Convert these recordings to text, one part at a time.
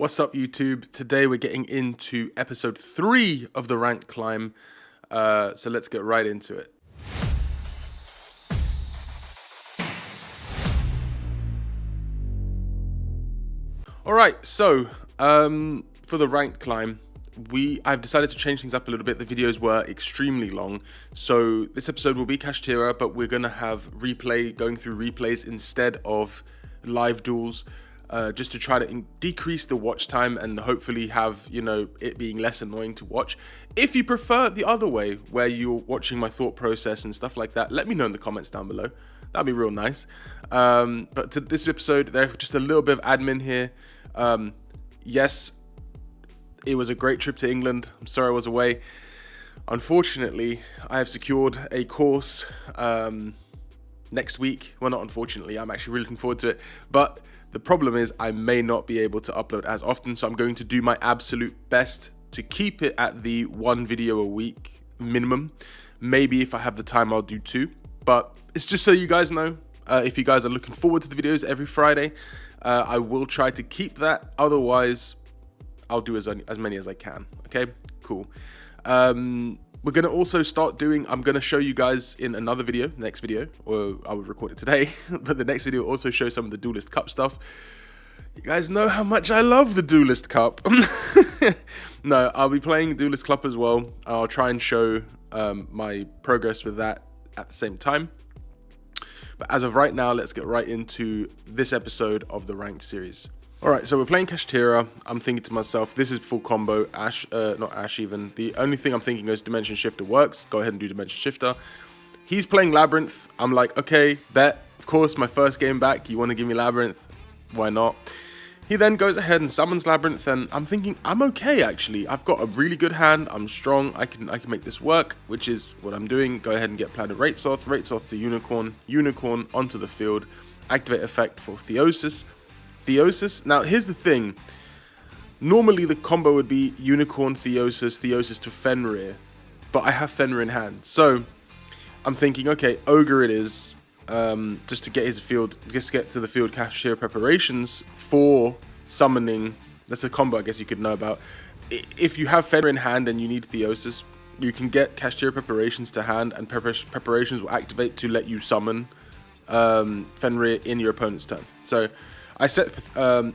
What's up, YouTube? Today we're getting into episode 3 of the rank climb, so let's get right into it. Alright, so for the rank climb, I've decided to change things up a little bit. The videos were extremely long, so this episode will be Kashtira, but we're going to have going through replays instead of live duels. Just to try to decrease the watch time and hopefully have, it being less annoying to watch. If you prefer the other way, where you're watching my thought process and stuff like that, let me know in the comments down below. That'd be real nice. But to this episode, there's just a little bit of admin here. Yes, it was a great trip to England. I'm sorry I was away. Unfortunately, I have secured a course next week. Well, not unfortunately, I'm actually really looking forward to it. But the problem is I may not be able to upload as often, so I'm going to do my absolute best to keep it at the 1 video a week minimum. Maybe if I have the time, I'll do 2. But it's just so you guys know, if you guys are looking forward to the videos every Friday, I will try to keep that. Otherwise, I'll do as many as I can. Okay, cool. We're going to also start doing, I'm going to show you guys in another video, next video, or I will record it today, but the next video will also show some of the Duelist Cup stuff. You guys know how much I love the Duelist Cup. No, I'll be playing Duelist Cup as well. I'll try and show my progress with that at the same time. But as of right now, let's get right into this episode of the Ranked series. Alright, so we're playing Kashtira. I'm thinking to myself, this is full combo. Not Ash even. The only thing I'm thinking is Dimension Shifter works. Go ahead and do Dimension Shifter. He's playing Labyrinth. I'm like, okay, bet. Of course, my first game back, you want to give me Labyrinth? Why not? He then goes ahead and summons Labyrinth, and I'm thinking, I'm okay actually. I've got a really good hand. I'm strong. I can make this work, which is what I'm doing. Go ahead and get Planet Ratesoth to Unicorn onto the field. Activate effect for Theosis. Now, here's the thing. Normally, the combo would be Unicorn, Theosis to Fenrir. But I have Fenrir in hand. So, I'm thinking, okay, Ogre it is. Just to get to the field Kashtira preparations for summoning. That's a combo I guess you could know about. If you have Fenrir in hand and you need Theosis, you can get Kashtira preparations to hand, and preparations will activate to let you summon Fenrir in your opponent's turn. So, I set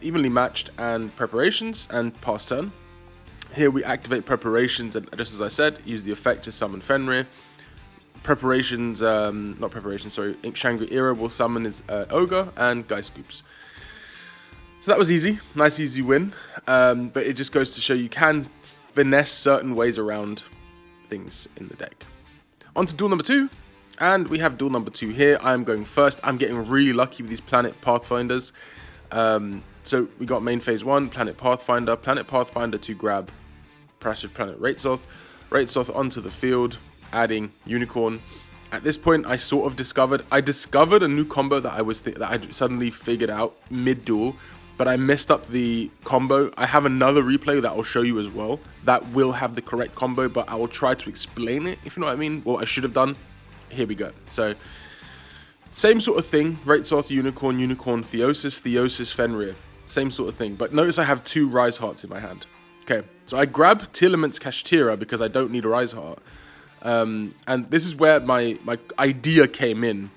evenly matched and preparations and pass turn. Here we activate preparations and, just as I said, use the effect to summon Fenrir. Shangri-Ira will summon his Ogre and Guy Scoops. So that was easy. Nice easy win. But it just goes to show you can finesse certain ways around things in the deck. On to duel number 2. And we have duel number 2 here. I'm going first. I'm getting really lucky with these Planet Pathfinders. So we got main phase 1, Planet Pathfinder to grab Planet Ratesoth onto the field, adding Unicorn. At this point, I discovered a new combo that I suddenly figured out mid-duel, but I messed up the combo. I have another replay that I'll show you as well that will have the correct combo, but I will try to explain it, if you know what I mean, what I should have done. Here we go. So, same sort of thing, Ratesoth, Unicorn, Theosis, Fenrir. Same sort of thing, but notice I have 2 Rise Hearts in my hand. Okay, so I grab Tillamont's Kashtira because I don't need a Rise Heart. And this is where my idea came in.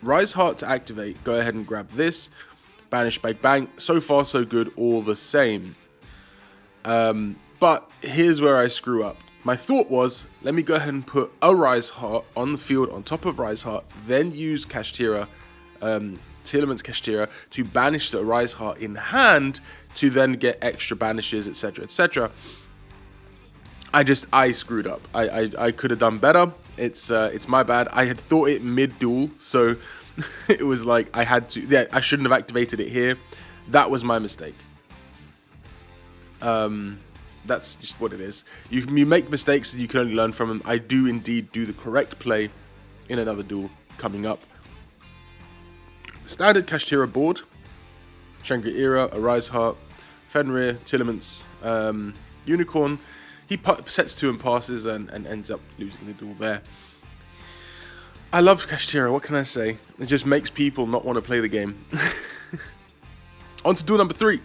Rise Heart to activate, go ahead and grab this. Banish by Bang, so far so good, all the same. But here's where I screw up. My thought was, let me go ahead and put a Rise Heart on the field on top of Rise Heart, then use Kashtira, Tillamont's Kashtira, to banish the Rise Heart in hand to then get extra banishes, etc., etc. I screwed up. I could have done better. It's my bad. I had thought it mid-duel, so it was like I had to. Yeah, I shouldn't have activated it here. That was my mistake. That's just what it is. You make mistakes and you can only learn from them. I do indeed do the correct play in another duel coming up. Standard Kashtira board. Shangri-Ira, a Rise Heart, Fenrir, Tillamont's Unicorn. He sets 2 and passes and ends up losing the duel there. I love Kashtira, what can I say? It just makes people not want to play the game. On to duel number 3.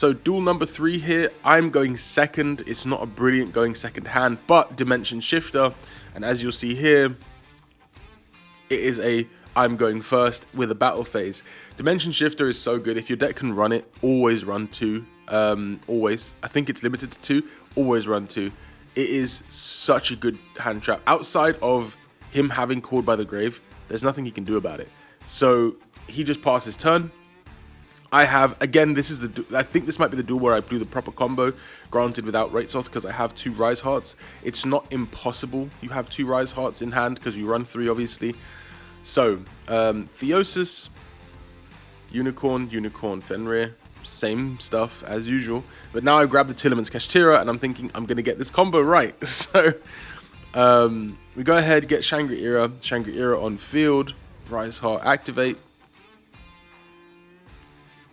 So duel number 3 here, I'm going second. It's not a brilliant going second hand, but Dimension Shifter, and as you'll see here, it is a I'm going first with a battle phase. Dimension Shifter is so good. If your deck can run it, always run 2. Always. I think it's limited to 2. Always run 2. It is such a good hand trap. Outside of him having Called by the Grave, there's nothing he can do about it. So he just passes turn. I have, again, this is I think this might be the duel where I do the proper combo, granted without Raitsoth, because I have 2 Rise Hearts. It's not impossible you have 2 Rise Hearts in hand, because you run 3, obviously. So, Theosis, Unicorn, Fenrir, same stuff as usual. But now I grab the Tillerman's Kashtira, and I'm thinking I'm going to get this combo right. So, we go ahead, get Shangri-Ira on field, Rise Heart activate.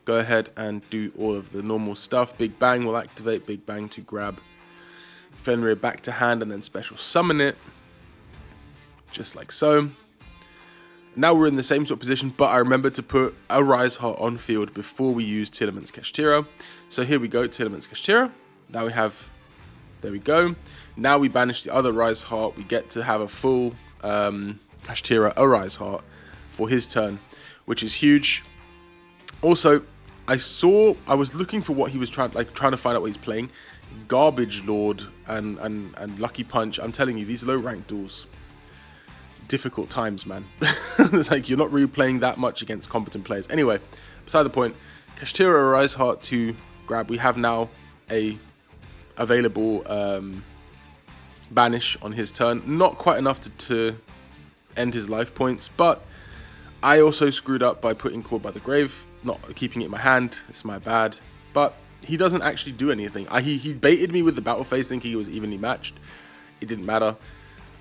Go ahead and do all of the normal stuff. Big Bang will activate, Big Bang to grab Fenrir back to hand and then special summon it. Just like so. Now we're in the same sort of position, but I remember to put a Rise Heart on field before we use Tillerman's Kashtira. So here we go, Tillerman's Kashtira. Now we have, there we go. Now we banish the other Rise Heart. We get to have a full Kashtira, a Rise Heart for his turn, which is huge. Also, I was looking for what he was trying to find out what he's playing. Garbage Lord and Lucky Punch. I'm telling you, these low rank duels, difficult times, man. It's like you're not really playing that much against competent players. Anyway, beside the point, Kashtira Rise Heart to grab. We have now a available banish on his turn. Not quite enough to end his life points, but I also screwed up by putting Called by the Grave, not keeping it in my hand. It's my bad. But he doesn't actually do anything. He baited me with the battle phase thinking he was evenly matched. It didn't matter.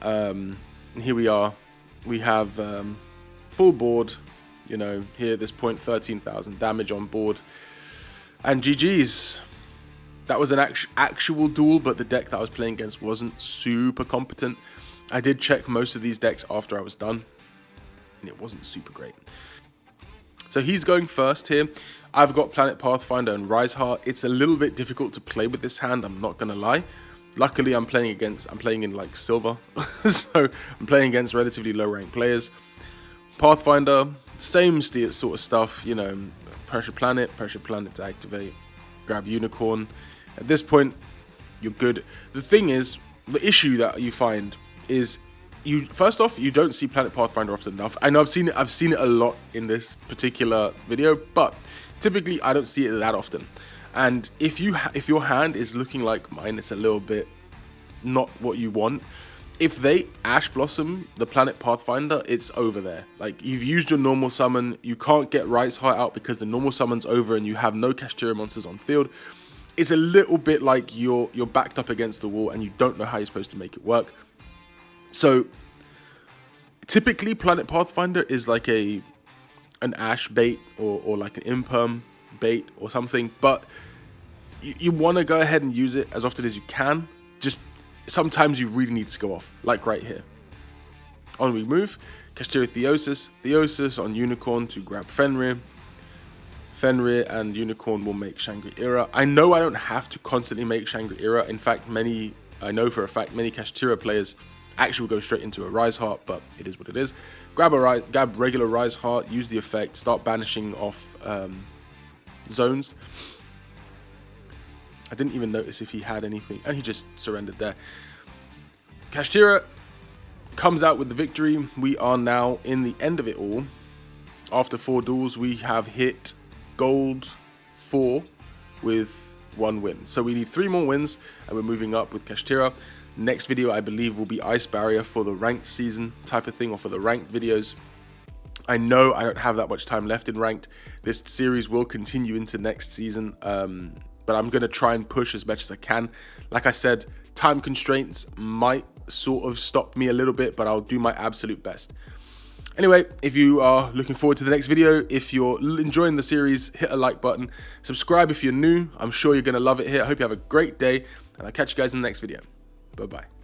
And here we are. We have full board. You know, here at this point, 13,000 damage on board. And GG's. That was an actual duel, but the deck that I was playing against wasn't super competent. I did check most of these decks after I was done, and it wasn't super great. So he's going first here. I've got Planet Pathfinder and Rise Heart. It's a little bit difficult to play with this hand, I'm not gonna lie. Luckily, I'm playing in like silver, so I'm playing against relatively low ranked players. Pathfinder, same sort of stuff, you know, pressure planet to activate, grab Unicorn. At this point, you're good. The thing is, the issue that you find is, first off, you don't see Planet Pathfinder often enough. I know I've seen it a lot in this particular video, but typically I don't see it that often. And if your hand is looking like mine, it's a little bit not what you want. If they Ash Blossom the Planet Pathfinder, it's over there. Like, you've used your normal summon, you can't get Rise Heart out because the normal summon's over and you have no Kashtira monsters on field. It's a little bit like you're backed up against the wall and you don't know how you're supposed to make it work. So typically Planet Pathfinder is like an Ash bait or like an Imperm bait or something, but you want to go ahead and use it as often as you can. Just sometimes you really need to go off, like right here. On we move, Kashtira Theosis on Unicorn to grab Fenrir and Unicorn will make Shangri-Ira. I know I don't have to constantly make Shangri-Ira. In fact, I know for a fact many Kashtira players actually will go straight into a Rise Heart, but it is what it is. Grab regular Rise Heart, use the effect, start banishing off zones. I didn't even notice if he had anything, and he just surrendered there. Kashtira comes out with the victory. We are now in the end of it all. After 4 duels, we have hit gold 4 with 1 win. So we need 3 more wins, and we're moving up with Kashtira. Next video, I believe, will be Ice Barrier for the ranked season type of thing, or for the ranked videos. I know I don't have that much time left in ranked. This series will continue into next season, but I'm going to try and push as much as I can. Like I said, time constraints might sort of stop me a little bit, but I'll do my absolute best. Anyway, if you are looking forward to the next video, if you're enjoying the series, hit a like button. Subscribe if you're new. I'm sure you're going to love it here. I hope you have a great day, and I'll catch you guys in the next video. Bye-bye.